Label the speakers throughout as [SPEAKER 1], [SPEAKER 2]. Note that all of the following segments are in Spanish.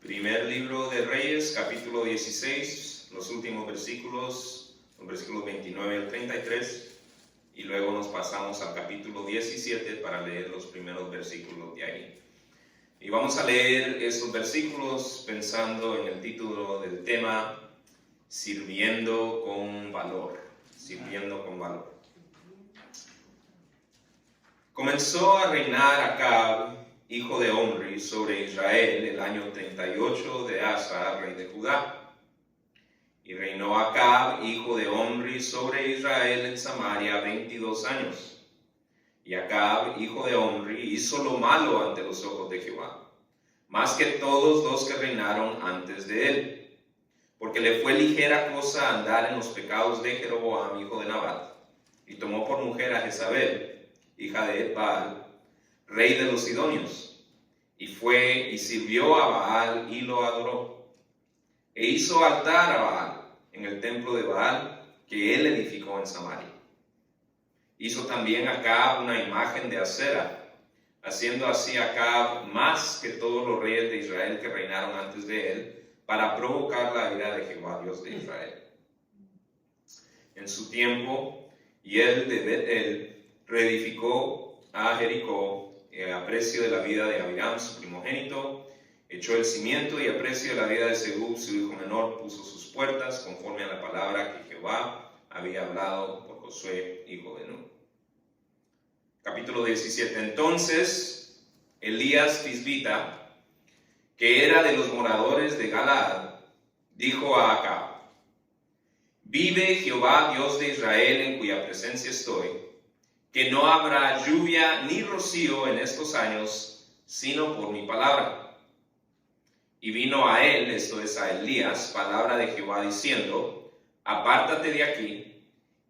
[SPEAKER 1] Primer libro de Reyes, capítulo 16, los últimos versículos, los versículos 29 al 33, y luego nos pasamos al capítulo 17 para leer los primeros versículos de ahí. Y vamos a leer estos versículos pensando en el título del tema, Sirviendo con valor. Sirviendo con valor. Comenzó a reinar Acab, hijo de Omri, sobre Israel el año 38 de Asa, rey de Judá. Y reinó Acab, hijo de Omri, sobre Israel en Samaria 22 años. Y Acab, hijo de Omri, hizo lo malo ante los ojos de Jehová, más que todos los que reinaron antes de él, porque le fue ligera cosa andar en los pecados de Jeroboam, hijo de Nabat, y tomó por mujer a Jezabel, hija de Baal, rey de los Sidonios, y fue y sirvió a Baal y lo adoró, e hizo altar a Baal en el templo de Baal que él edificó en Samaria. Hizo también Acab una imagen de acera, haciendo así Acab más que todos los reyes de Israel que reinaron antes de él, para provocar la ira de Jehová, Dios de Israel. En su tiempo, y él de Betel reedificó a Jericó, a precio de la vida de Abiram, su primogénito, echó el cimiento, y a precio de la vida de Segub, su hijo menor, puso sus puertas, conforme a la palabra que Jehová había hablado por Josué, hijo de Nun. Capítulo 17. Entonces, Elías Tisbita, que era de los moradores de Galaad, dijo a Acab: Vive Jehová, Dios de Israel, en cuya presencia estoy, que no habrá lluvia ni rocío en estos años, sino por mi palabra. Y vino a él, esto es a Elías, palabra de Jehová diciendo: Apártate de aquí,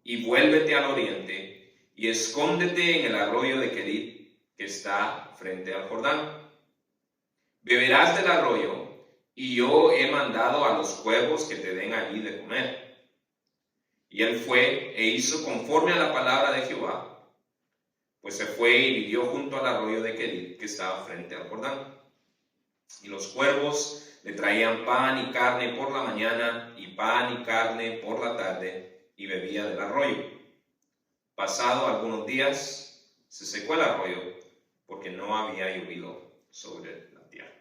[SPEAKER 1] y vuélvete al oriente, y escóndete en el arroyo de Kerit, que está frente al Jordán. Beberás del arroyo, y yo he mandado a los cuervos que te den allí de comer. Y él fue e hizo conforme a la palabra de Jehová, pues se fue y vivió junto al arroyo de Kerit, que estaba frente al Jordán. Y los cuervos le traían pan y carne por la mañana, y pan y carne por la tarde, y bebía del arroyo. Pasado algunos días, se secó el arroyo, porque no había llovido sobre la tierra.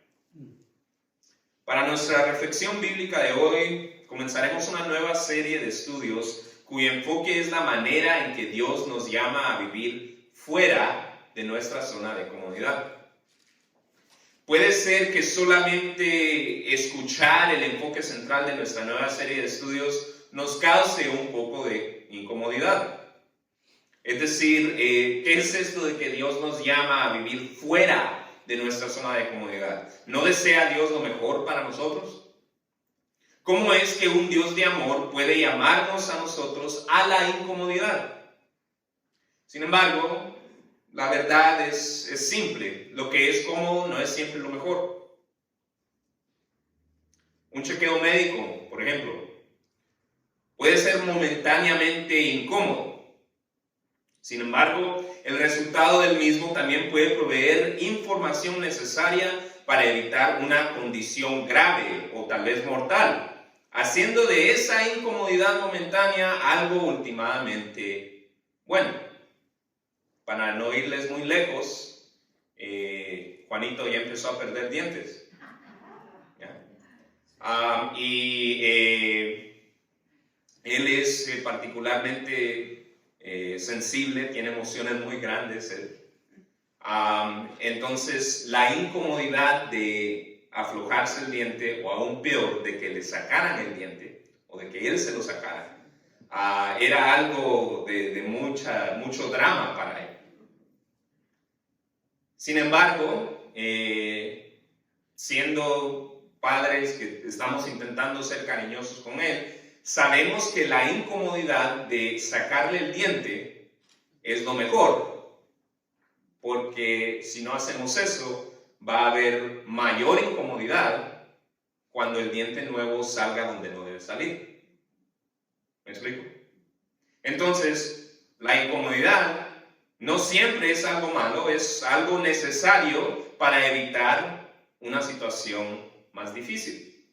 [SPEAKER 1] Para nuestra reflexión bíblica de hoy, comenzaremos una nueva serie de estudios cuyo enfoque es la manera en que Dios nos llama a vivir fuera de nuestra zona de comodidad. Puede ser que solamente escuchar el enfoque central de nuestra nueva serie de estudios nos cause un poco de incomodidad. Es decir, ¿qué es esto de que Dios nos llama a vivir fuera de nuestra zona de comodidad? ¿No desea Dios lo mejor para nosotros? ¿Cómo es que un Dios de amor puede llamarnos a nosotros a la incomodidad? Sin embargo, la verdad es simple. Lo que es cómodo no es siempre lo mejor. Un chequeo médico, por ejemplo, puede ser momentáneamente incómodo. Sin embargo, el resultado del mismo también puede proveer información necesaria para evitar una condición grave o tal vez mortal, haciendo de esa incomodidad momentánea algo últimamente bueno. Para no irles muy lejos, Juanito ya empezó a perder dientes. Él es particularmente sensible, tiene emociones muy grandes. Entonces, la incomodidad de aflojarse el diente, o aún peor, de que le sacaran el diente, o de que él se lo sacara, era algo de mucho drama para él. Sin embargo, siendo padres que estamos intentando ser cariñosos con él, sabemos que la incomodidad de sacarle el diente es lo mejor, porque si no hacemos eso, va a haber mayor incomodidad cuando el diente nuevo salga donde no debe salir. ¿Me explico? Entonces, la incomodidad no siempre es algo malo, es algo necesario para evitar una situación más difícil.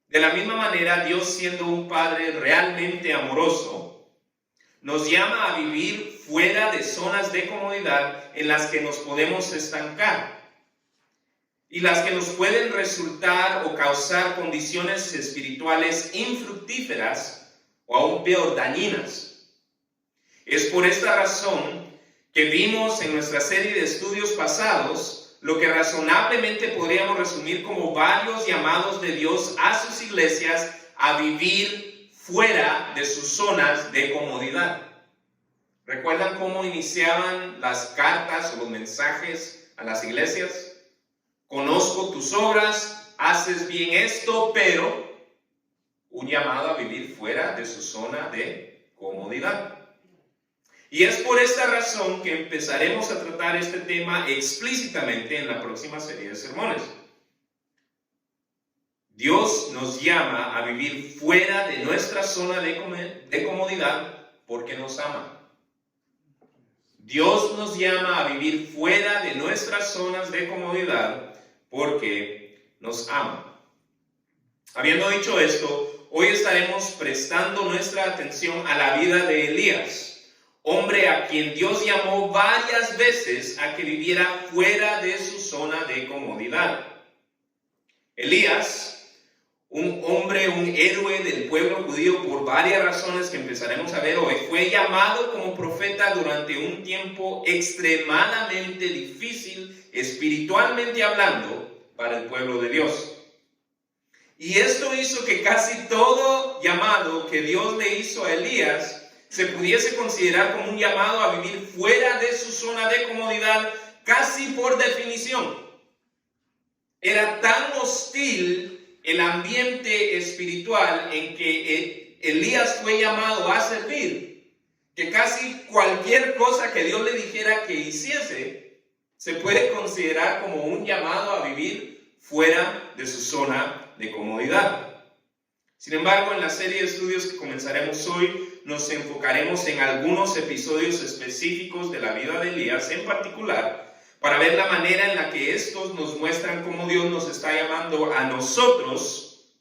[SPEAKER 1] De la misma manera, Dios, siendo un Padre realmente amoroso, nos llama a vivir fuera de zonas de comodidad en las que nos podemos estancar y las que nos pueden resultar o causar condiciones espirituales infructíferas o aún peor, dañinas. Es por esta razón que vimos en nuestra serie de estudios pasados lo que razonablemente podríamos resumir como varios llamados de Dios a sus iglesias a vivir fuera de sus zonas de comodidad. ¿Recuerdan cómo iniciaban las cartas o los mensajes a las iglesias? Conozco tus obras, haces bien esto, pero un llamado a vivir fuera de su zona de comodidad. Y es por esta razón que empezaremos a tratar este tema explícitamente en la próxima serie de sermones. Dios nos llama a vivir fuera de nuestra zona de comodidad porque nos ama. Dios nos llama a vivir fuera de nuestras zonas de comodidad porque nos ama. Habiendo dicho esto, hoy estaremos prestando nuestra atención a la vida de Elías, hombre a quien Dios llamó varias veces a que viviera fuera de su zona de comodidad. Elías, un hombre, un héroe del pueblo judío por varias razones que empezaremos a ver hoy, fue llamado como profeta durante un tiempo extremadamente difícil, espiritualmente hablando, para el pueblo de Dios. Y esto hizo que casi todo llamado que Dios le hizo a Elías se pudiese considerar como un llamado a vivir fuera de su zona de comodidad, casi por definición. Era tan hostil el ambiente espiritual en que Elías fue llamado a servir, que casi cualquier cosa que Dios le dijera que hiciese, se puede considerar como un llamado a vivir fuera de su zona de comodidad. Sin embargo, en la serie de estudios que comenzaremos hoy, nos enfocaremos en algunos episodios específicos de la vida de Elías en particular, para ver la manera en la que estos nos muestran cómo Dios nos está llamando a nosotros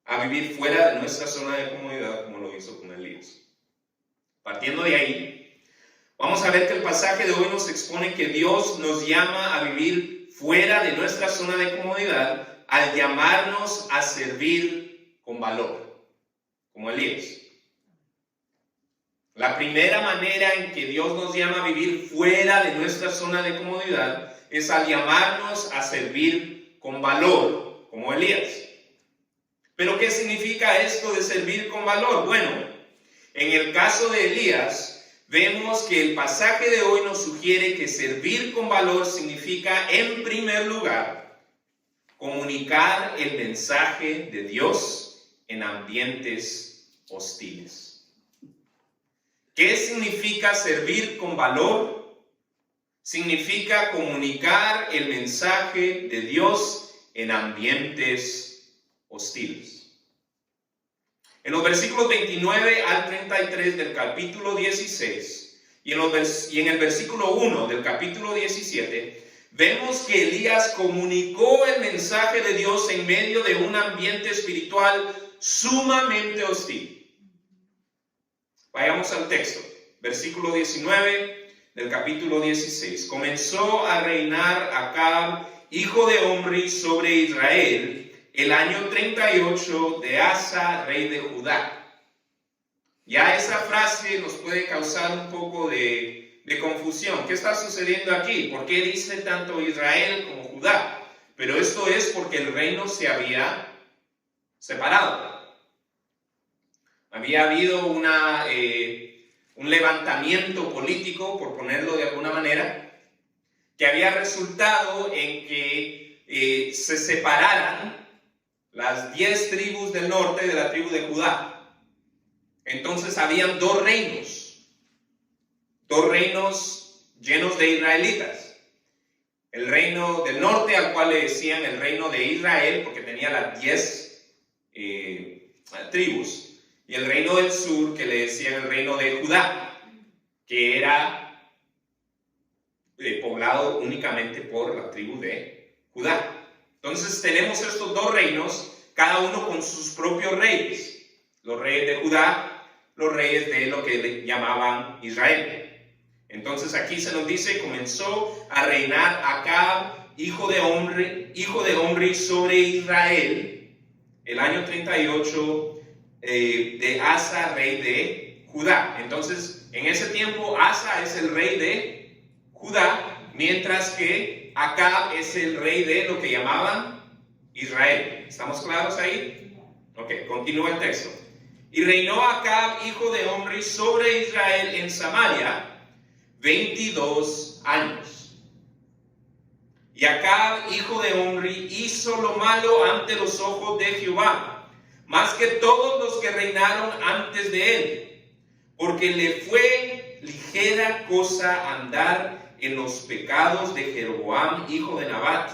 [SPEAKER 1] a vivir fuera de nuestra zona de comodidad, como lo hizo con Elías. Partiendo de ahí, vamos a ver que el pasaje de hoy nos expone que Dios nos llama a vivir fuera de nuestra zona de comodidad al llamarnos a servir con valor, como Elías. La primera manera en que Dios nos llama a vivir fuera de nuestra zona de comodidad es al llamarnos a servir con valor, como Elías. ¿Pero qué significa esto de servir con valor? Bueno, en el caso de Elías, vemos que el pasaje de hoy nos sugiere que servir con valor significa, en primer lugar, comunicar el mensaje de Dios en ambientes hostiles. ¿Qué significa servir con valor? Significa comunicar el mensaje de Dios en ambientes hostiles. En los versículos 29 al 33 del capítulo 16 y en el versículo 1 del capítulo 17, vemos que Elías comunicó el mensaje de Dios en medio de un ambiente espiritual sumamente hostil. Vayamos al texto, versículo 19 del capítulo 16. Comenzó a reinar Acab, hijo de Omri, sobre Israel, el año 38 de Asa, rey de Judá. Ya esa frase nos puede causar un poco de confusión. ¿Qué está sucediendo aquí? ¿Por qué dice tanto Israel como Judá? Pero esto es porque el reino se había separado. Había habido un levantamiento político, por ponerlo de alguna manera, que había resultado en que se separaran las 10 tribus del norte de la tribu de Judá. Entonces habían dos reinos llenos de israelitas. El reino del norte, al cual le decían el reino de Israel, porque tenía las 10 tribus. Y el reino del sur, que le decían el reino de Judá, que era poblado únicamente por la tribu de Judá. Entonces tenemos estos dos reinos, cada uno con sus propios reyes. Los reyes de Judá, los reyes de lo que le llamaban Israel. Entonces aquí se nos dice, comenzó a reinar Acab, hijo de Omri sobre Israel, el año 38 de Asa, rey de Judá. Entonces, en ese tiempo, Asa es el rey de Judá, mientras que Acab es el rey de lo que llamaban Israel. ¿Estamos claros ahí? Ok, continúa el texto. Y reinó Acab, hijo de Omri, sobre Israel en Samaria 22 años. Y Acab, hijo de Omri, hizo lo malo ante los ojos de Jehová, más que todos los que reinaron antes de él, porque le fue ligera cosa andar en los pecados de Jeroboam, hijo de Nabat,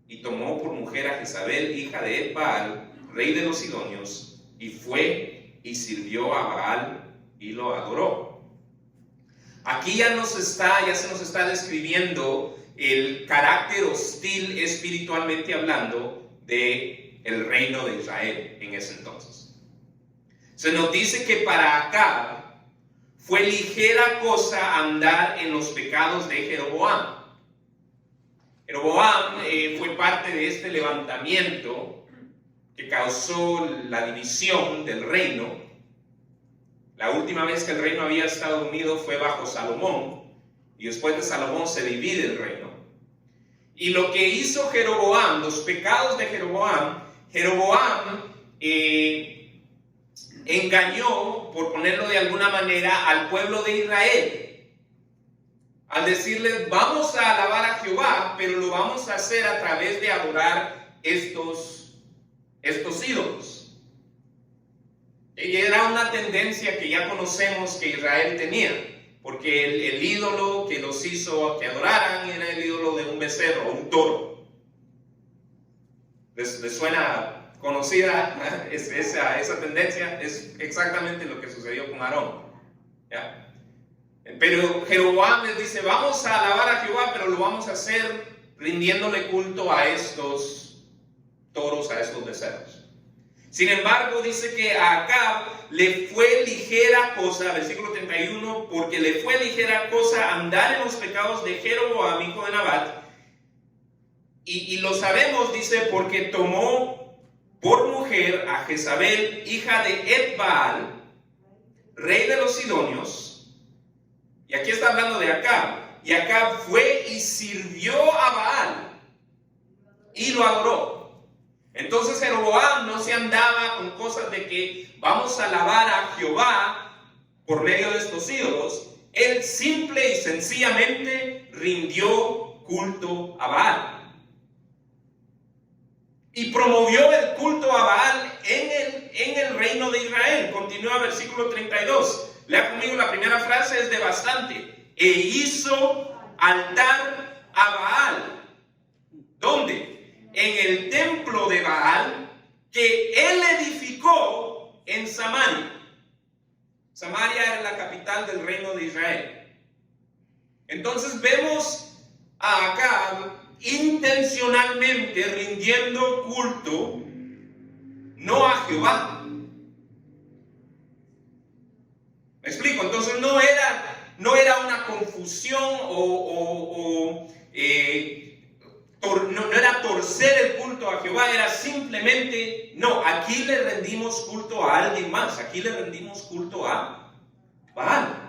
[SPEAKER 1] y tomó por mujer a Jezabel, hija de Baal, rey de los Sidonios, y fue y sirvió a Baal y lo adoró. Aquí ya se nos está describiendo el carácter hostil espiritualmente hablando de el reino de Israel en ese entonces. Se nos dice que para Acab fue ligera cosa andar en los pecados de Jeroboam. Jeroboam fue parte de este levantamiento que causó la división del reino. La última vez que el reino había estado unido fue bajo Salomón, y después de Salomón se divide el reino. Y lo que hizo Jeroboam, los pecados de Jeroboam, engañó, por ponerlo de alguna manera, al pueblo de Israel, al decirles, vamos a alabar a Jehová, pero lo vamos a hacer a través de adorar estos ídolos. Y era una tendencia que ya conocemos que Israel tenía, porque el ídolo que los hizo que adoraran era el ídolo de un becerro o un toro. ¿Les suena conocida esa tendencia? Es exactamente lo que sucedió con Aarón. ¿Ya? Pero Jeroboam les dice, vamos a alabar a Jehová, pero lo vamos a hacer rindiéndole culto a estos toros, a estos becerros. Sin embargo, dice que a Acab le fue ligera cosa, versículo 31, porque le fue ligera cosa andar en los pecados de Jeroboam, hijo de Nabat. Y lo sabemos, dice, porque tomó por mujer a Jezabel, hija de Baal, rey de los Sidonios. Y aquí está hablando de Acab. Y Acab fue y sirvió a Baal y lo adoró. Entonces Jeroboam no se andaba con cosas de que vamos a alabar a Jehová por medio de estos ídolos. Él simple y sencillamente rindió culto a Baal. Y promovió el culto a Baal en el reino de Israel. Continúa versículo 32. Lea conmigo la primera frase, es de bastante. E hizo altar a Baal. ¿Dónde? En el templo de Baal que él edificó en Samaria. Samaria era la capital del reino de Israel. Entonces vemos a Acab intencionalmente rindiendo culto no a Jehová. ¿Me explico? Entonces no era una confusión no era torcer el culto a Jehová, era simplemente, no, aquí le rendimos culto a alguien más, aquí le rendimos culto a Baal.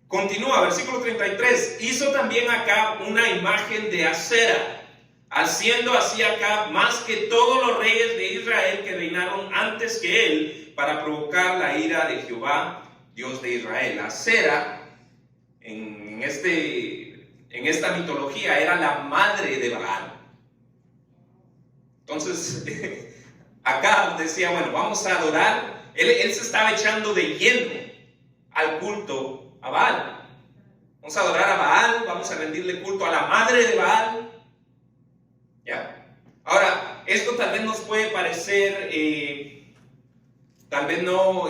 [SPEAKER 1] Continúa, versículo 33, hizo también Acab una imagen de acera, haciendo así Acab más que todos los reyes de Israel que reinaron antes que él, para provocar la ira de Jehová, Dios de Israel. Acera, en esta mitología, era la madre de Baal. Entonces, Acab decía, bueno, vamos a adorar. Él se estaba echando de lleno al culto a Baal. Vamos a adorar a Baal, vamos a rendirle culto a la madre de Baal. ¿Ya? Ahora, esto tal vez nos puede parecer, tal vez no,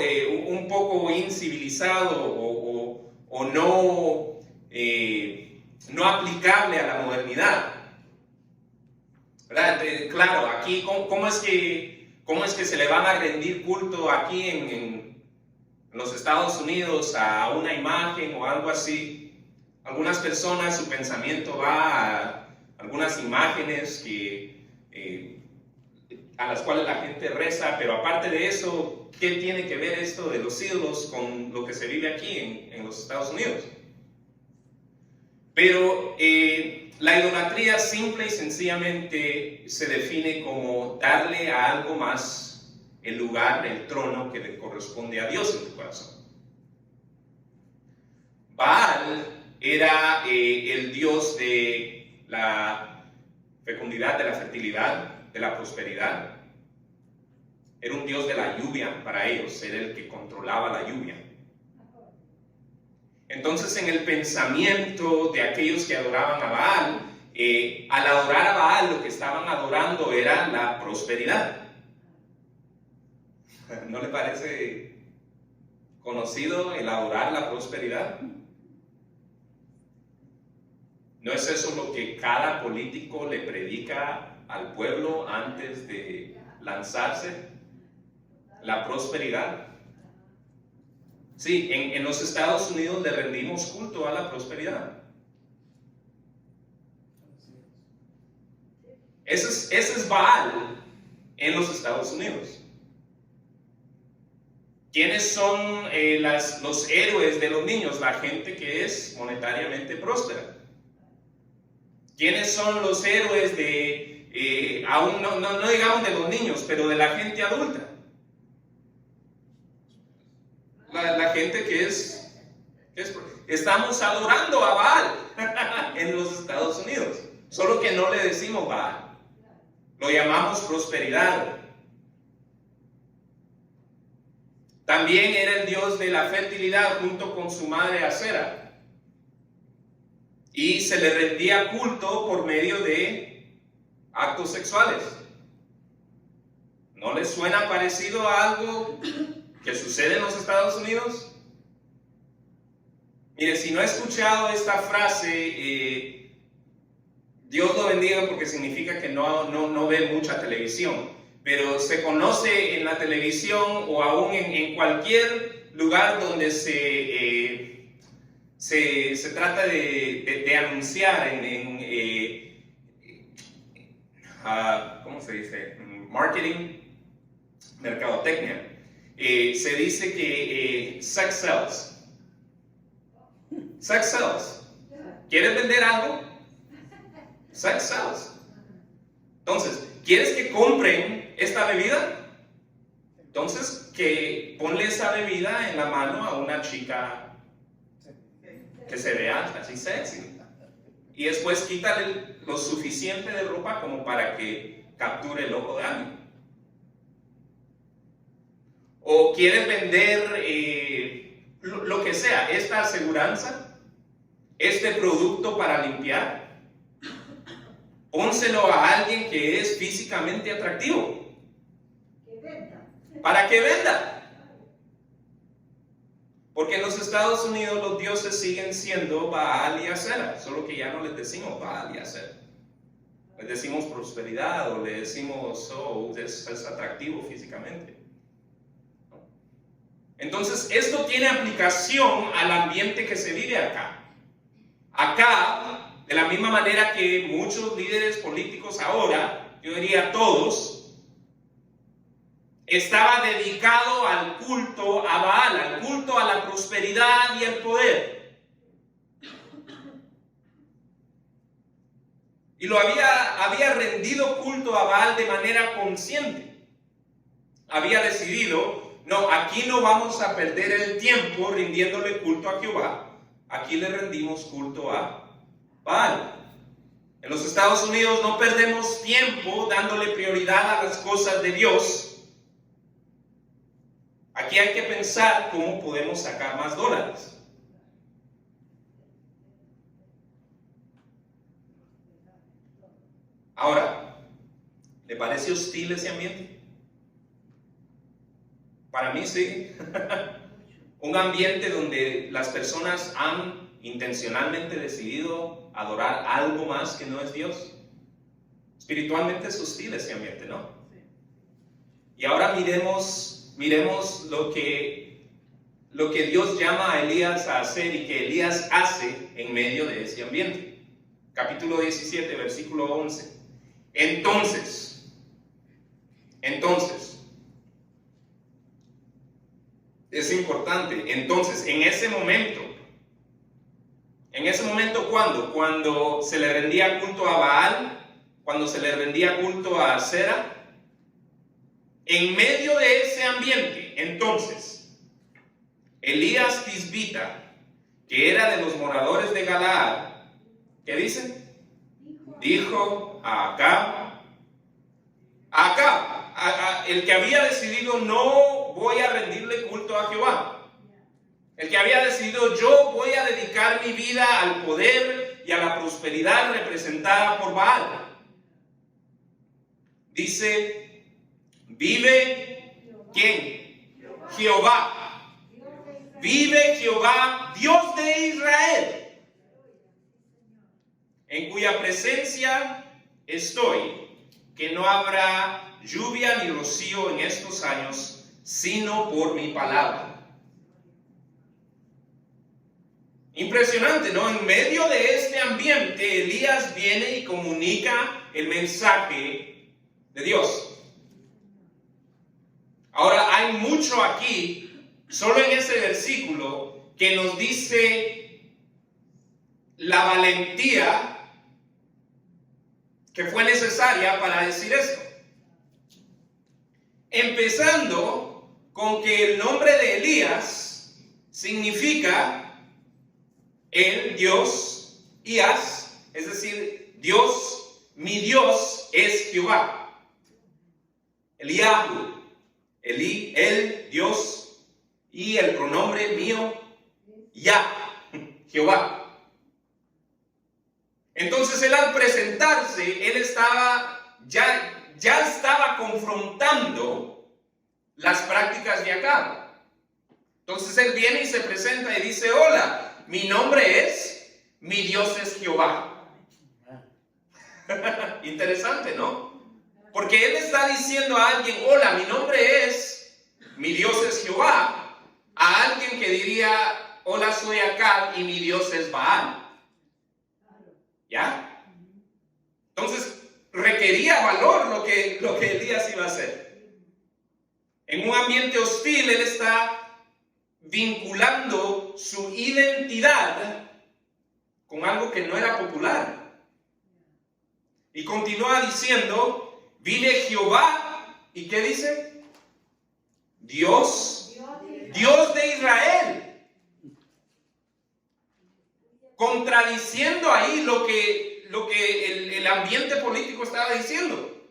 [SPEAKER 1] un poco incivilizado o no aplicable a la modernidad. ¿verdad? Claro, aquí, ¿cómo es que se le van a rendir culto aquí en los Estados Unidos a una imagen o algo así? Algunas personas, su pensamiento va a algunas imágenes a las cuales la gente reza, pero aparte de eso, ¿qué tiene que ver esto de los ídolos con lo que se vive aquí en los Estados Unidos? Pero la idolatría simple y sencillamente se define como darle a algo más el lugar, el trono que le corresponde a Dios en tu corazón. Baal era el dios de la fecundidad, de la fertilidad, de la prosperidad. Era un dios de la lluvia para ellos, era el que controlaba la lluvia. Entonces, en el pensamiento de aquellos que adoraban a Baal, al adorar a Baal, lo que estaban adorando era la prosperidad. ¿No le parece conocido el adorar la prosperidad? ¿No es eso lo que cada político le predica al pueblo antes de lanzarse? La prosperidad. Sí, en los Estados Unidos le rendimos culto a la prosperidad. Ese es Baal en los Estados Unidos. ¿Quiénes son los héroes de los niños? La gente que es monetariamente próspera. ¿Quiénes son los héroes aún no digamos de los niños, pero de la gente adulta? La gente que estamos adorando a Baal en los Estados Unidos, solo que no le decimos Baal, lo llamamos prosperidad. También era el dios de la fertilidad junto con su madre Acera, y se le rendía culto por medio de actos sexuales. ¿No les suena parecido a algo que sucede en los Estados Unidos? Mire, si no ha escuchado esta frase, Dios lo bendiga, porque significa que no ve mucha televisión, pero se conoce en la televisión o aún en cualquier lugar donde se trata de anunciar ¿cómo se dice? Marketing, mercadotecnia. Se dice que sex sells. Sex sells. ¿Quieres vender algo? Sex sells. Entonces, ¿quieres que compren esta bebida? Entonces, que ponle esa bebida en la mano a una chica que se vea así sexy. Y después quítale lo suficiente de ropa como para que capture el ojo de alguien. O quieres vender lo que sea, esta aseguranza, este producto para limpiar, pónselo a alguien que es físicamente atractivo. Para que venda. Porque en los Estados Unidos los dioses siguen siendo Baal y Acera, solo que ya no les decimos Baal y Acera. Les decimos prosperidad o le decimos, es atractivo físicamente. Entonces, esto tiene aplicación al ambiente que se vive acá. Acá, de la misma manera que muchos líderes políticos ahora, yo diría todos, estaba dedicado al culto a Baal, al culto a la prosperidad y el poder. Y lo había rendido culto a Baal de manera consciente. Había decidido, no, aquí no vamos a perder el tiempo rindiéndole culto a Jehová. Aquí le rendimos culto a Baal. En los Estados Unidos no perdemos tiempo dándole prioridad a las cosas de Dios. Aquí hay que pensar cómo podemos sacar más dólares. Ahora, ¿le parece hostil ese ambiente? Para mí sí. Un ambiente donde las personas han intencionalmente decidido adorar algo más que no es Dios. Espiritualmente es hostil ese ambiente, ¿no? Y ahora miremos lo que Dios llama a Elías a hacer y que Elías hace en medio de ese ambiente. Capítulo 17, versículo 11. Entonces, es importante, entonces, en ese momento, ¿cuándo? Cuando se le rendía culto a Baal, cuando se le rendía culto a Acera, en medio de ese ambiente, entonces, Elías Tisbita, que era de los moradores de Galaad, ¿qué dice? Dijo a Acab, el que había decidido no voy a rendirle culto a Jehová, el que había decidido yo voy a dedicar mi vida al poder y a la prosperidad representada por Baal. Dice, vive ¿quién? Jehová. Vive Jehová, Dios de Israel, en cuya presencia estoy, que no habrá lluvia ni rocío en estos años, sino por mi palabra. Impresionante, ¿no? En medio de este ambiente, Elías viene y comunica el mensaje de Dios. Ahora, hay mucho aquí, solo en ese versículo, que nos dice la valentía que fue necesaria para decir esto. Empezando con que el nombre de Elías significa el Dios Ias, es decir, Dios, mi Dios es Jehová. Eliahu, el Dios, y el pronombre mío, Ya, Jehová. Entonces él al presentarse, él estaba, ya estaba confrontando las prácticas de Acab. Entonces él viene y se presenta y dice, hola, mi nombre es, mi Dios es Jehová. Interesante, ¿no? Porque él está diciendo a alguien, hola, mi nombre es, mi Dios es Jehová, a alguien que diría, hola, soy Acab y mi Dios es Baal. ¿Ya? Entonces, requería valor lo que Elías iba a hacer. En un ambiente hostil, él está vinculando su identidad con algo que no era popular. Y continúa diciendo, vive Jehová, ¿y qué dice? Dios de Israel. Contradiciendo ahí lo que el ambiente político estaba diciendo.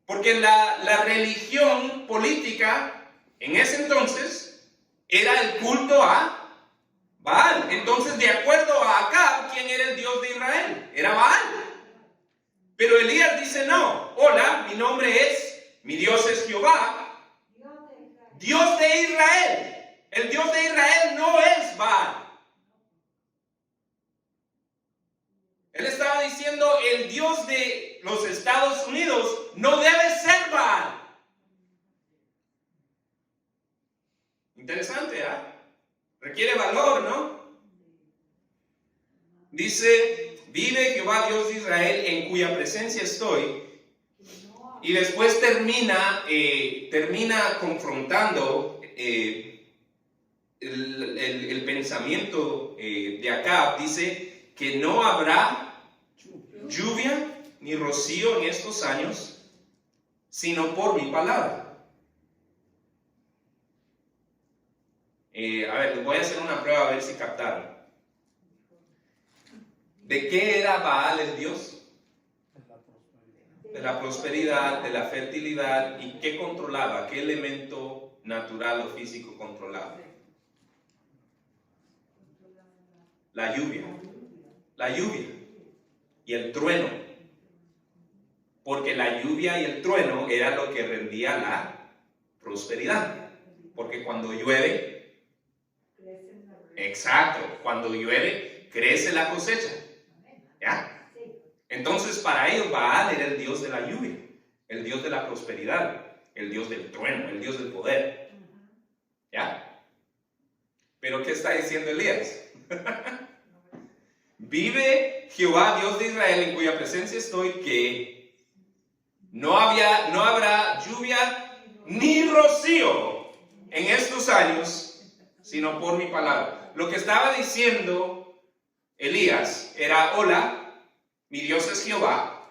[SPEAKER 1] Porque la religión política en ese entonces era el culto a Baal. Entonces, de acuerdo a Acab, ¿quién era el Dios de Israel? Era Baal. Pero Elías dice, no, hola, mi nombre es, mi Dios es Jehová, Dios de Israel. El Dios de Israel no es Baal. Él estaba diciendo, el Dios de los Estados Unidos no debe ser Baal. Interesante, ¿eh? Requiere valor, ¿no? Dice, vive Jehová Dios de Israel, en cuya presencia estoy. Y después termina confrontando el pensamiento de Acab. Dice que no habrá lluvia ni rocío en estos años, sino por mi palabra. A ver, les voy a hacer una prueba a ver si captaron. ¿De qué era Baal el Dios? De la prosperidad, de la fertilidad. ¿Y qué controlaba? ¿Qué elemento natural o físico controlaba? La lluvia. La lluvia y el trueno. Porque la lluvia y el trueno era lo que rendía la prosperidad. Porque cuando llueve, exacto, cuando llueve crece la cosecha. ¿Ya? Entonces para ellos Baal era el dios de la lluvia, el dios de la prosperidad, el dios del trueno, el dios del poder. ¿Ya? Pero ¿qué está diciendo Elías? Vive Jehová, Dios de Israel, en cuya presencia estoy, que no habrá lluvia ni rocío en estos años, sino por mi palabra. Lo que estaba diciendo Elías era: hola, mi Dios es Jehová,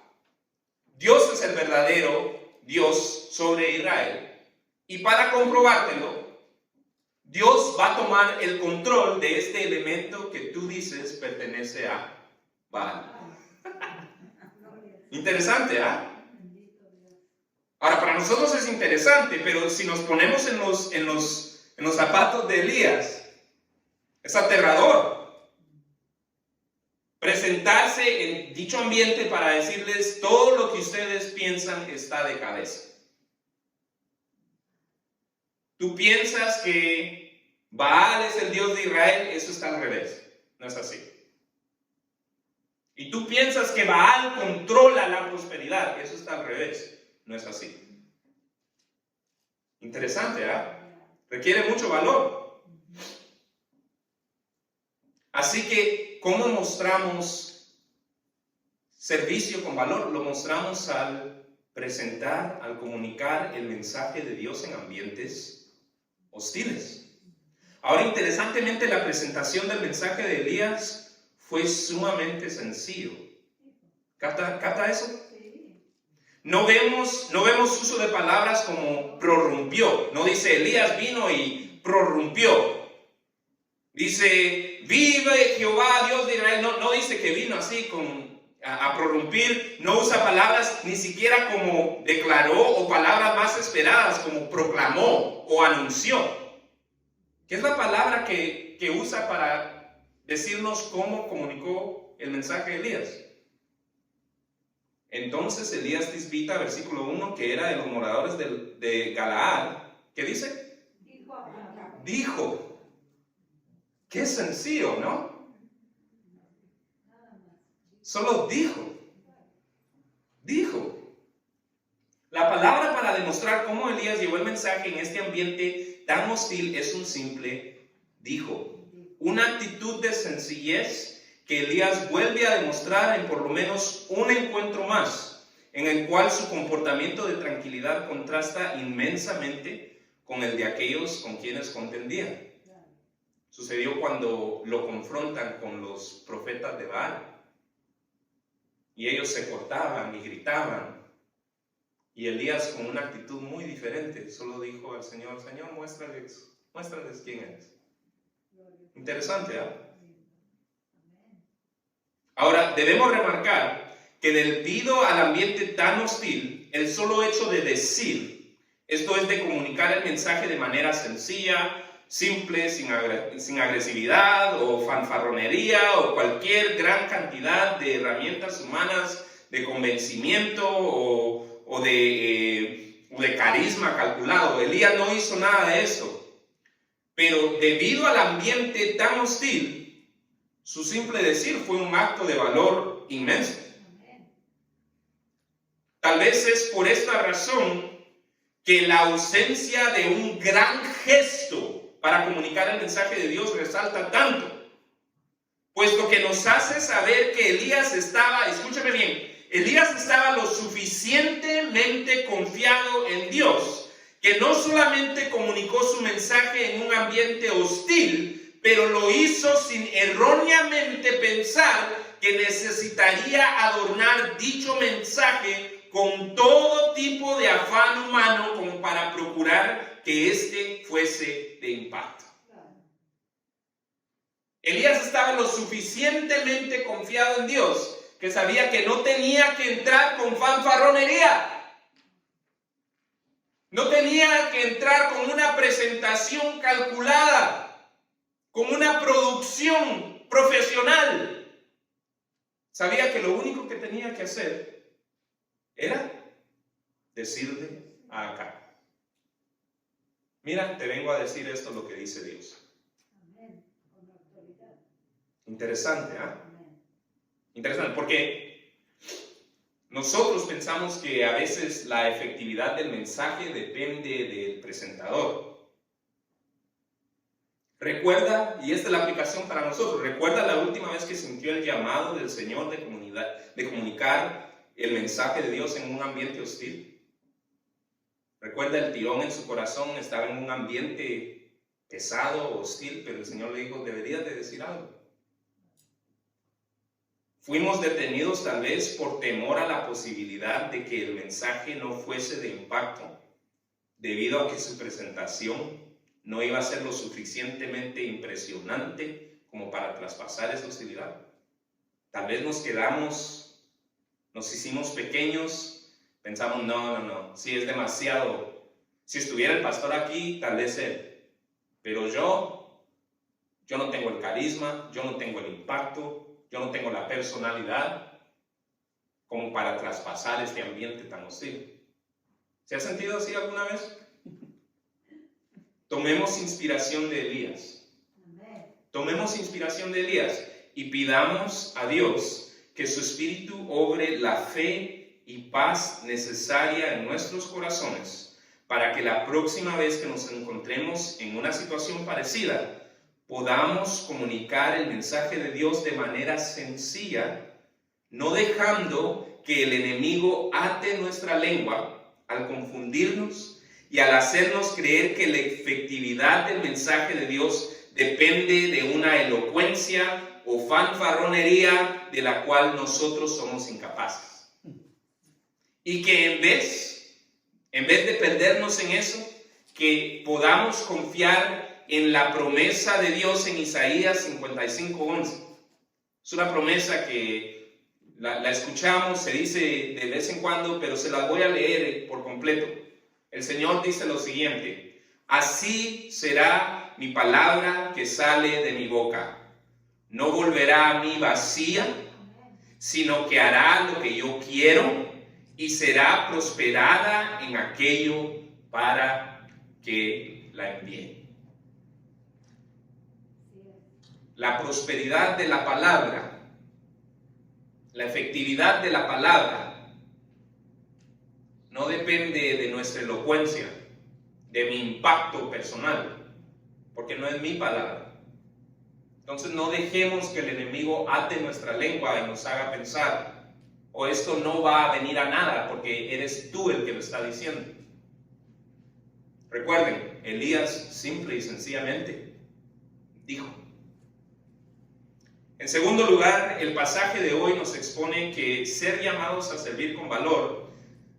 [SPEAKER 1] Dios es el verdadero Dios sobre Israel, y para comprobártelo, Dios va a tomar el control de este elemento que tú dices pertenece a Baal. Interesante, ¿ah? Ahora, para nosotros es interesante, pero si nos ponemos en los zapatos de Elías, es aterrador presentarse en dicho ambiente para decirles: todo lo que ustedes piensan está de cabeza. Tú piensas que Baal es el Dios de Israel, eso está al revés, no es así. Y tú piensas que Baal controla la prosperidad, eso está al revés, no es así. Interesante, ¿ah? Requiere mucho valor. Así que, ¿cómo mostramos servicio con valor? Lo mostramos al presentar, al comunicar el mensaje de Dios en ambientes hostiles. Ahora, interesantemente, la presentación del mensaje de Elías fue sumamente sencillo. ¿Capta eso? No vemos uso de palabras como prorrumpió. No dice Elías vino y prorrumpió. Dice: vive Jehová, Dios de Israel. No dice que vino así a prorrumpir. No usa palabras ni siquiera como declaró, o palabras más esperadas como proclamó o anunció. ¿Qué es la palabra que usa para decirnos cómo comunicó el mensaje de Elías? Entonces Elías tisbita, versículo 1, que era de los moradores de Galaad. ¿Qué dice? Dijo. Qué sencillo, ¿no? Solo dijo. La palabra para demostrar cómo Elías llevó el mensaje en este ambiente tan hostil es un simple dijo. Una actitud de sencillez que Elías vuelve a demostrar en por lo menos un encuentro más, en el cual su comportamiento de tranquilidad contrasta inmensamente con el de aquellos con quienes contendía. Sucedió cuando lo confrontan con los profetas de Baal. Y ellos se cortaban y gritaban. Y Elías, con una actitud muy diferente, solo dijo al Señor: Señor, muéstrales quién eres. Interesante, ¿eh? Ahora, debemos remarcar que debido al ambiente tan hostil, el solo hecho de decir, esto es de comunicar el mensaje de manera sencilla, simple, sin agresividad o fanfarronería o cualquier gran cantidad de herramientas humanas de convencimiento o de carisma calculado. Elías no hizo nada de eso. Pero debido al ambiente tan hostil, su simple decir fue un acto de valor inmenso. Tal vez es por esta razón que la ausencia de un gran gesto para comunicar el mensaje de Dios resalta tanto, puesto que nos hace saber que Elías estaba, escúchame bien, Elías estaba lo suficientemente confiado en Dios, que no solamente comunicó su mensaje en un ambiente hostil, pero lo hizo sin erróneamente pensar que necesitaría adornar dicho mensaje con todo tipo de afán humano como para procurar que éste fuese de impacto. Elías estaba lo suficientemente confiado en Dios que sabía que no tenía que entrar con fanfarronería. No tenía que entrar con una presentación calculada, con una producción profesional. Sabía que lo único que tenía que hacer era decirle a Acab: mira, te vengo a decir esto, lo que dice Dios. Interesante, ¿ah? Interesante, porque Nosotros pensamos que a veces la efectividad del mensaje depende del presentador. Recuerda, y esta es la aplicación para nosotros, recuerda la última vez que sintió el llamado del Señor de comunicar el mensaje de Dios en un ambiente hostil. Recuerda el tirón en su corazón, estaba en un ambiente pesado, hostil, pero el Señor le dijo, deberías de decir algo. Fuimos detenidos tal vez por temor a la posibilidad de que el mensaje no fuese de impacto, debido a que su presentación no iba a ser lo suficientemente impresionante como para traspasar esa hostilidad. Tal vez nos hicimos pequeños, pensamos, no, si es demasiado. Si estuviera el pastor aquí, tal vez él. Pero yo no tengo el carisma, yo no tengo el impacto, yo no tengo la personalidad como para traspasar este ambiente tan hostil. ¿Se ha sentido así alguna vez? Tomemos inspiración de Elías. Tomemos inspiración de Elías y pidamos a Dios que su Espíritu obre la fe y paz necesaria en nuestros corazones para que la próxima vez que nos encontremos en una situación parecida, podamos comunicar el mensaje de Dios de manera sencilla, no dejando que el enemigo ate nuestra lengua al confundirnos y al hacernos creer que la efectividad del mensaje de Dios depende de una elocuencia o fanfarronería de la cual nosotros somos incapaces. Y que en vez de perdernos en eso, que podamos confiar en la promesa de Dios en Isaías 55:11. Es una promesa que la escuchamos, se dice de vez en cuando, pero se la voy a leer por completo. El Señor dice lo siguiente: así será mi palabra que sale de mi boca. No volverá a mí vacía, sino que hará lo que yo quiero y será prosperada en aquello para que la envíe. La prosperidad de la palabra, la efectividad de la palabra, no depende de nuestra elocuencia, de mi impacto personal, porque no es mi palabra. Entonces no dejemos que el enemigo ate nuestra lengua y nos haga pensar, o esto no va a venir a nada porque eres tú el que lo está diciendo. Recuerden, Elías simple y sencillamente dijo. En segundo lugar, el pasaje de hoy nos expone que ser llamados a servir con valor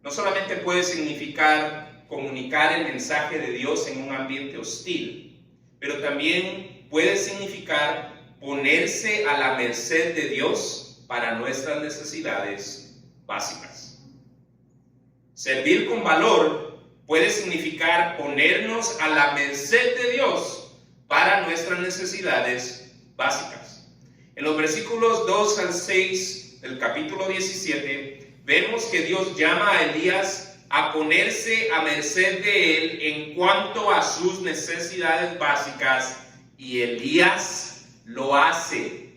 [SPEAKER 1] no solamente puede significar comunicar el mensaje de Dios en un ambiente hostil, pero también puede significar ponerse a la merced de Dios para nuestras necesidades básicas. Servir con valor puede significar ponernos a la merced de Dios para nuestras necesidades básicas. En los versículos 2 al 6 del capítulo 17, vemos que Dios llama a Elías a ponerse a merced de él en cuanto a sus necesidades básicas, y Elías lo hace.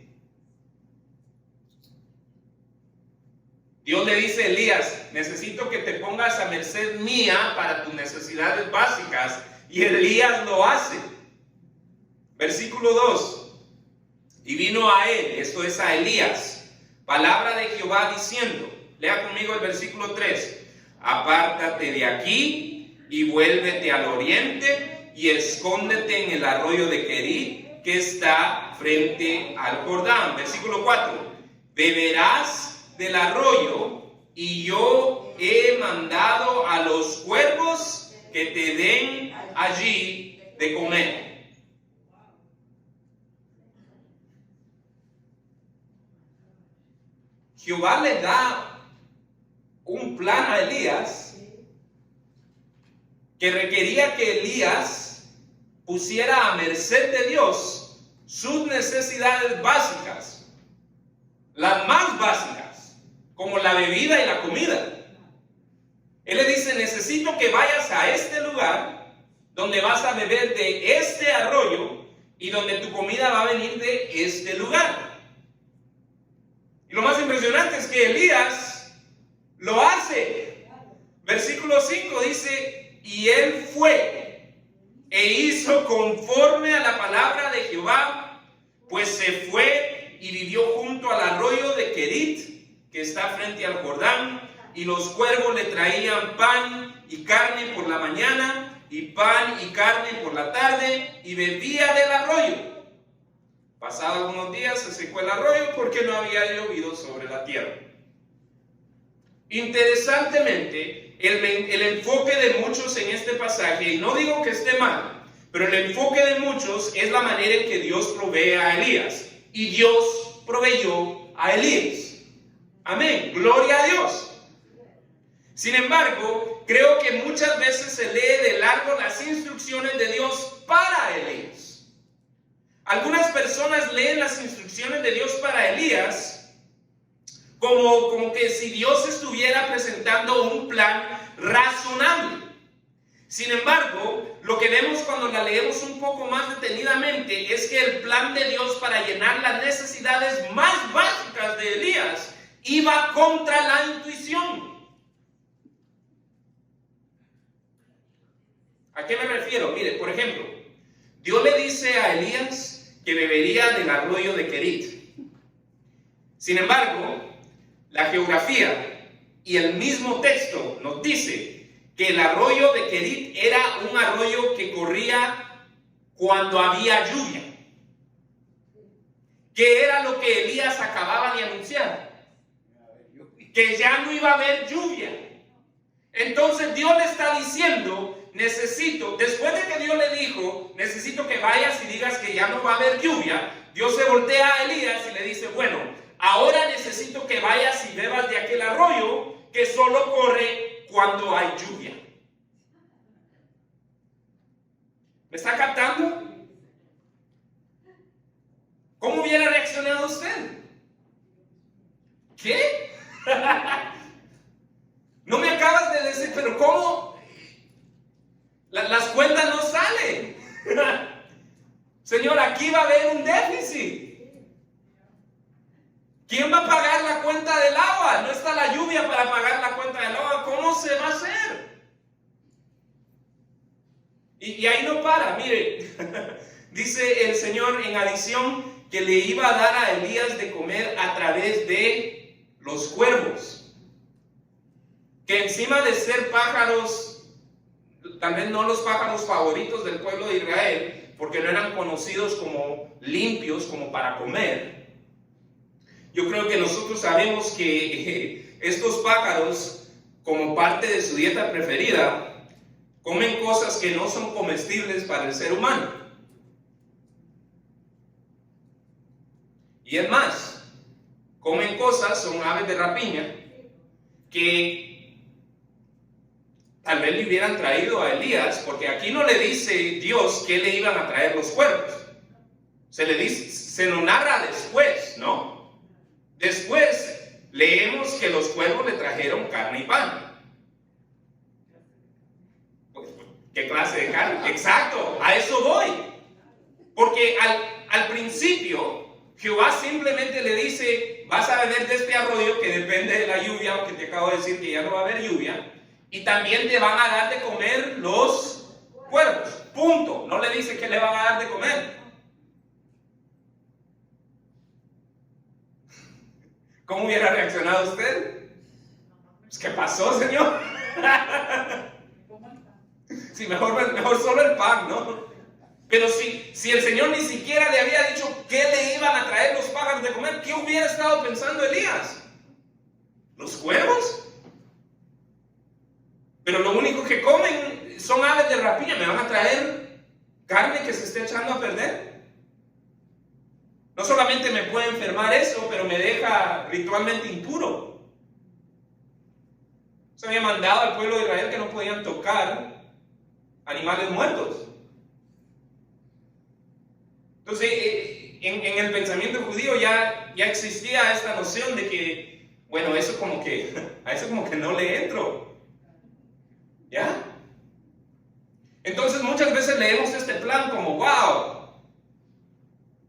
[SPEAKER 1] Dios le dice a Elías: necesito que te pongas a merced mía para tus necesidades básicas, y Elías lo hace. Versículo 2. Y vino a él, esto es a Elías, palabra de Jehová diciendo, lea conmigo el versículo 3, apártate de aquí y vuélvete al oriente y escóndete en el arroyo de Querit que está frente al Jordán. Versículo 4, beberás del arroyo y yo he mandado a los cuervos que te den allí de comer. Jehová le da un plan a Elías que requería que Elías pusiera a merced de Dios sus necesidades básicas, las más básicas, como la bebida y la comida. Él le dice: necesito que vayas a este lugar donde vas a beber de este arroyo y donde tu comida va a venir de este lugar. Y lo más impresionante es que Elías lo hace. Versículo 5 dice, y él fue e hizo conforme a la palabra de Jehová, pues se fue y vivió junto al arroyo de Querit, que está frente al Jordán, y los cuervos le traían pan y carne por la mañana, y pan y carne por la tarde, y bebía del arroyo. Pasados algunos días se secó el arroyo porque no había llovido sobre la tierra. Interesantemente, el enfoque de muchos en este pasaje, y no digo que esté mal, pero el enfoque de muchos es la manera en que Dios provee a Elías. Y Dios proveyó a Elías. Amén. Gloria a Dios. Sin embargo, creo que muchas veces se lee de largo las instrucciones de Dios para Elías. Algunas personas leen las instrucciones de Dios para Elías como que si Dios estuviera presentando un plan razonable. Sin embargo, lo que vemos cuando la leemos un poco más detenidamente es que el plan de Dios para llenar las necesidades más básicas de Elías iba contra la intuición. ¿A qué me refiero? Mire, por ejemplo, Dios le dice a Elías que bebería del arroyo de Querit. Sin embargo, la geografía y el mismo texto nos dice que el arroyo de Querit era un arroyo que corría cuando había lluvia. ¿Qué era lo que Elías acababa de anunciar? Que ya no iba a haber lluvia. Entonces Dios le está diciendo, después de que Dios le dijo, necesito que vayas y digas que ya no va a haber lluvia, Dios se voltea a Elías y le dice, bueno, ahora necesito que vayas y bebas de aquel arroyo que solo corre cuando hay lluvia. ¿Me está captando? ¿Cómo hubiera reaccionado usted? ¿Qué? No me acabas de decir, pero ¿cómo? Las cuentas no salen. Señor, aquí va a haber un déficit. ¿Quién va a pagar la cuenta del agua? No está la lluvia para pagar la cuenta del agua. ¿Cómo se va a hacer? Y ahí no para. Mire, dice el Señor en adición que le iba a dar a Elías de comer a través de los cuervos. Que encima de ser pájaros, tal vez no los pájaros favoritos del pueblo de Israel, porque no eran conocidos como limpios, como para comer. Yo creo que nosotros sabemos que estos pájaros, como parte de su dieta preferida, comen cosas que no son comestibles para el ser humano. Y es más, comen cosas, son aves de rapiña, que tal vez le hubieran traído a Elías, porque aquí no le dice Dios que le iban a traer los cuervos. Se lo narra después, ¿no? Después leemos que los cuervos le trajeron carne y pan. ¿Qué clase de carne? Exacto, a eso voy. Porque al principio Jehová simplemente le dice, vas a beber de este arroyo que depende de la lluvia, aunque te acabo de decir que ya no va a haber lluvia. Y también te van a dar de comer los cuervos. Punto. No le dice que le van a dar de comer. ¿Cómo hubiera reaccionado usted? Pues, ¿qué pasó, Señor? Sí, mejor solo el pan, ¿no? Pero si el Señor ni siquiera le había dicho qué le iban a traer los pájaros de comer, ¿qué hubiera estado pensando Elías? ¿Los cuervos? Pero lo único que comen son aves de rapiña. ¿Me van a traer carne que se esté echando a perder? No solamente me puede enfermar eso, pero me deja ritualmente impuro. Se había mandado al pueblo de Israel que no podían tocar animales muertos. Entonces, en el pensamiento judío ya existía esta noción de que, bueno, a eso como que no le entro. ¿Ya? Entonces muchas veces leemos este plan como, wow,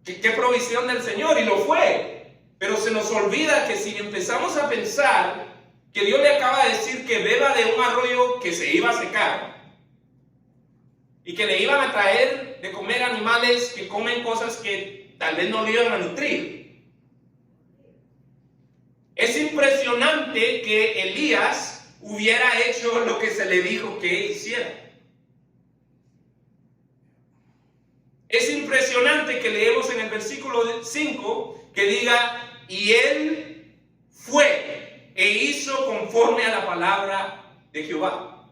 [SPEAKER 1] qué provisión del Señor, y lo fue. Pero se nos olvida que si empezamos a pensar que Dios le acaba de decir que beba de un arroyo que se iba a secar y que le iban a traer de comer animales que comen cosas que tal vez no le iban a nutrir. Es impresionante que Elías hubiera hecho lo que se le dijo que hiciera. Es impresionante que leemos en el versículo 5 que diga, y él fue e hizo conforme a la palabra de Jehová.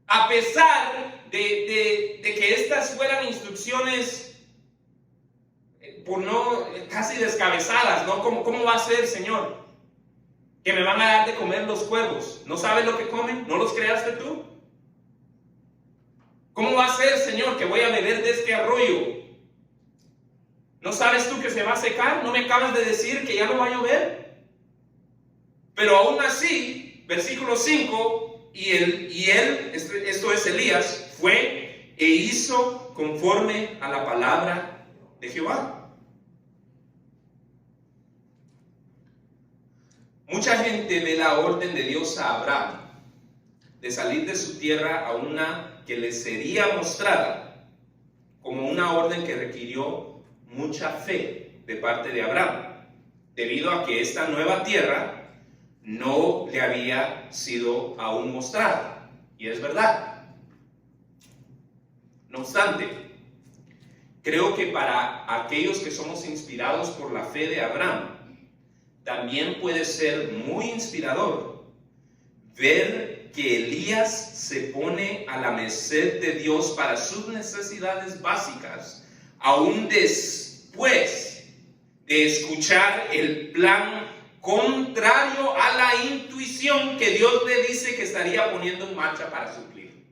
[SPEAKER 1] A pesar de que estas fueran instrucciones casi descabezadas, ¿no? ¿Cómo va a ser, Señor? Que me van a dar de comer los cuervos. ¿No sabes lo que comen? ¿No los creaste tú? ¿Cómo va a ser, Señor, que voy a beber de este arroyo? ¿No sabes tú que se va a secar? ¿No me acabas de decir que ya no va a llover? Pero aún así, versículo 5, y él, esto es Elías, fue e hizo conforme a la palabra de Jehová. Mucha gente ve la orden de Dios a Abraham de salir de su tierra a una que le sería mostrada como una orden que requirió mucha fe de parte de Abraham, debido a que esta nueva tierra no le había sido aún mostrada. Y es verdad. No obstante, creo que para aquellos que somos inspirados por la fe de Abraham, también puede ser muy inspirador ver que Elías se pone a la merced de Dios para sus necesidades básicas, aún después de escuchar el plan contrario a la intuición que Dios le dice que estaría poniendo en marcha para suplir.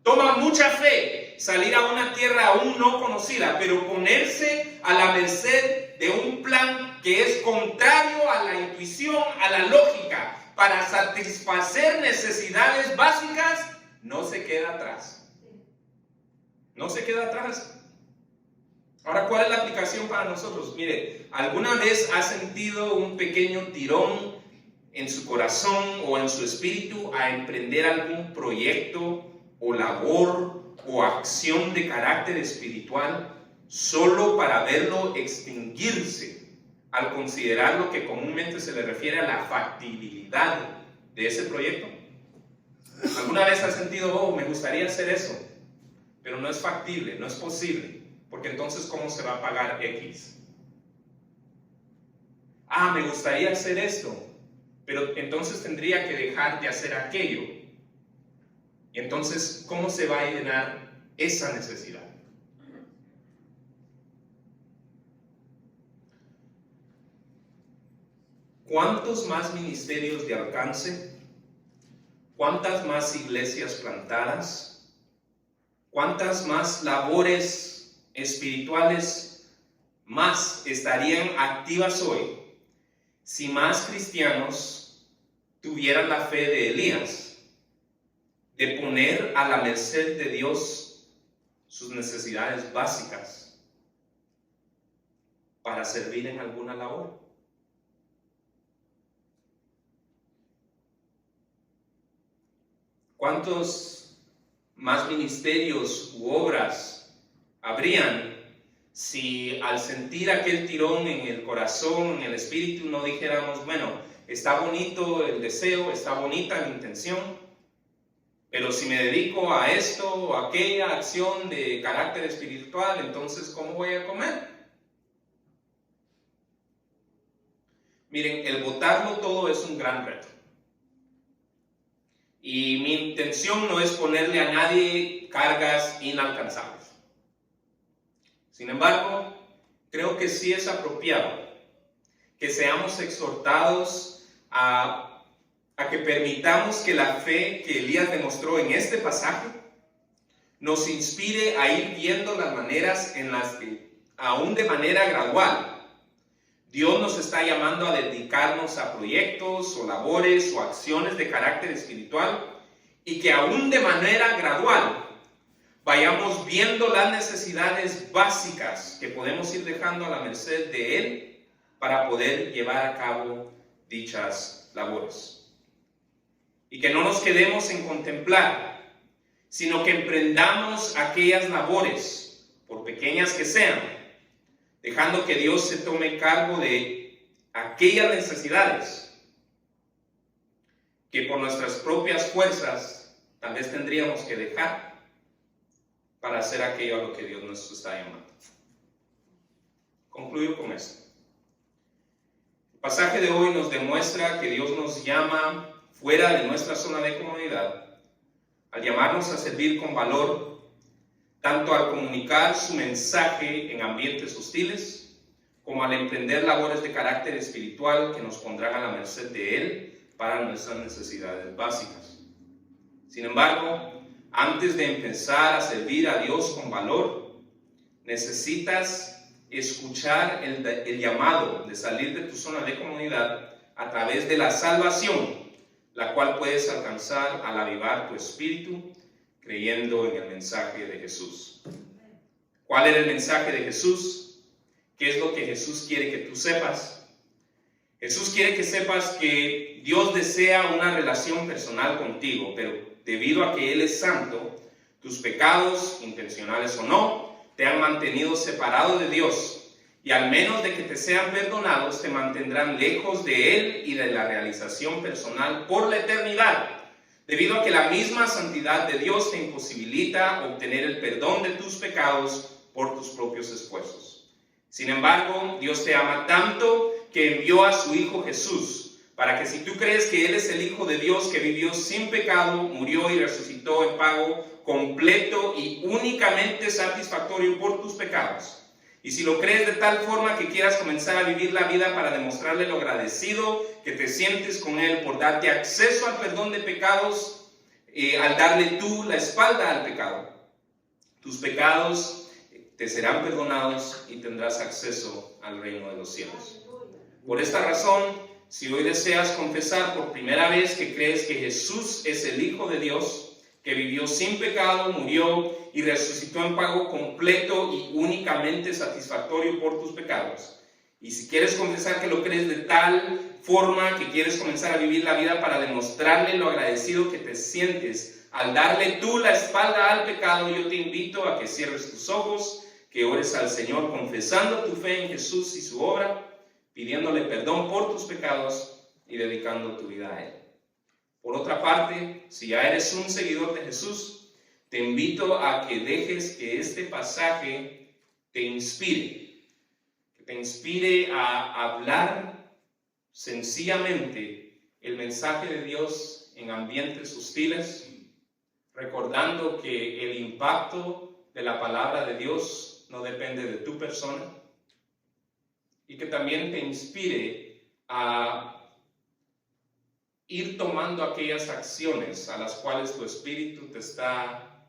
[SPEAKER 1] Toma mucha fe salir a una tierra aún no conocida, pero ponerse a la merced de un plan que es contrario a la intuición, a la lógica, para satisfacer necesidades básicas, no se queda atrás. No se queda atrás. Ahora, ¿cuál es la aplicación para nosotros? Mire, ¿alguna vez ha sentido un pequeño tirón en su corazón o en su espíritu a emprender algún proyecto o labor o acción de carácter espiritual solo para verlo extinguirse al considerar lo que comúnmente se le refiere a la factibilidad de ese proyecto? ¿Alguna vez has sentido, me gustaría hacer eso, pero no es factible, no es posible, porque entonces ¿cómo se va a pagar X? Me gustaría hacer esto, pero entonces tendría que dejar de hacer aquello. Y entonces, ¿cómo se va a llenar esa necesidad? ¿Cuántos más ministerios de alcance? ¿Cuántas más iglesias plantadas? ¿Cuántas más labores espirituales más estarían activas hoy si más cristianos tuvieran la fe de Elías, de poner a la merced de Dios sus necesidades básicas para servir en alguna labor? ¿Cuántos más ministerios u obras habrían si al sentir aquel tirón en el corazón, en el espíritu, no dijéramos, bueno, está bonito el deseo, está bonita la intención, pero si me dedico a esto o a aquella acción de carácter espiritual, entonces ¿cómo voy a comer? Miren, el botarlo todo es un gran reto. Y mi intención no es ponerle a nadie cargas inalcanzables. Sin embargo, creo que sí es apropiado que seamos exhortados a que permitamos que la fe que Elías demostró en este pasaje nos inspire a ir viendo las maneras en las que, aún de manera gradual, Dios nos está llamando a dedicarnos a proyectos o labores o acciones de carácter espiritual, y que aún de manera gradual vayamos viendo las necesidades básicas que podemos ir dejando a la merced de Él para poder llevar a cabo dichas labores. Y que no nos quedemos en contemplar, sino que emprendamos aquellas labores, por pequeñas que sean, dejando que Dios se tome cargo de aquellas necesidades que por nuestras propias fuerzas tal vez tendríamos que dejar para hacer aquello a lo que Dios nos está llamando. Concluyo con esto. El pasaje de hoy nos demuestra que Dios nos llama fuera de nuestra zona de comodidad, al llamarnos a servir con valor, tanto al comunicar su mensaje en ambientes hostiles, como al emprender labores de carácter espiritual que nos pondrán a la merced de Él para nuestras necesidades básicas. Sin embargo, antes de empezar a servir a Dios con valor, necesitas escuchar el llamado de salir de tu zona de comodidad a través de la salvación, la cual puedes alcanzar al avivar tu espíritu creyendo en el mensaje de Jesús. ¿Cuál era el mensaje de Jesús? ¿Qué es lo que Jesús quiere que tú sepas? Jesús quiere que sepas que Dios desea una relación personal contigo, pero debido a que Él es santo, tus pecados, intencionales o no, te han mantenido separado de Dios, y al menos de que te sean perdonados, te mantendrán lejos de Él y de la realización personal por la eternidad, debido a que la misma santidad de Dios te imposibilita obtener el perdón de tus pecados por tus propios esfuerzos. Sin embargo, Dios te ama tanto que envió a su Hijo Jesús, para que si tú crees que Él es el Hijo de Dios que vivió sin pecado, murió y resucitó en pago completo y únicamente satisfactorio por tus pecados. Y si lo crees de tal forma que quieras comenzar a vivir la vida para demostrarle lo agradecido que te sientes con Él por darte acceso al perdón de pecados, al darle tú la espalda al pecado, tus pecados te serán perdonados y tendrás acceso al reino de los cielos. Por esta razón, si hoy deseas confesar por primera vez que crees que Jesús es el Hijo de Dios, que vivió sin pecado, murió y resucitó en pago completo y únicamente satisfactorio por tus pecados, y si quieres confesar que lo crees de tal forma que quieres comenzar a vivir la vida para demostrarle lo agradecido que te sientes al darle tú la espalda al pecado, yo te invito a que cierres tus ojos, que ores al Señor confesando tu fe en Jesús y su obra, pidiéndole perdón por tus pecados y dedicando tu vida a Él. Por otra parte, si ya eres un seguidor de Jesús, te invito a que dejes que este pasaje te inspire, que te inspire a hablar sencillamente el mensaje de Dios en ambientes hostiles, recordando que el impacto de la palabra de Dios no depende de tu persona, y que también te inspire a ir tomando aquellas acciones a las cuales tu espíritu te está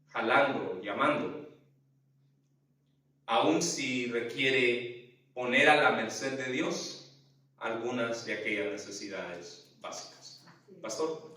[SPEAKER 1] jalando, llamando, aun si requiere poner a la merced de Dios algunas de aquellas necesidades básicas. Pastor.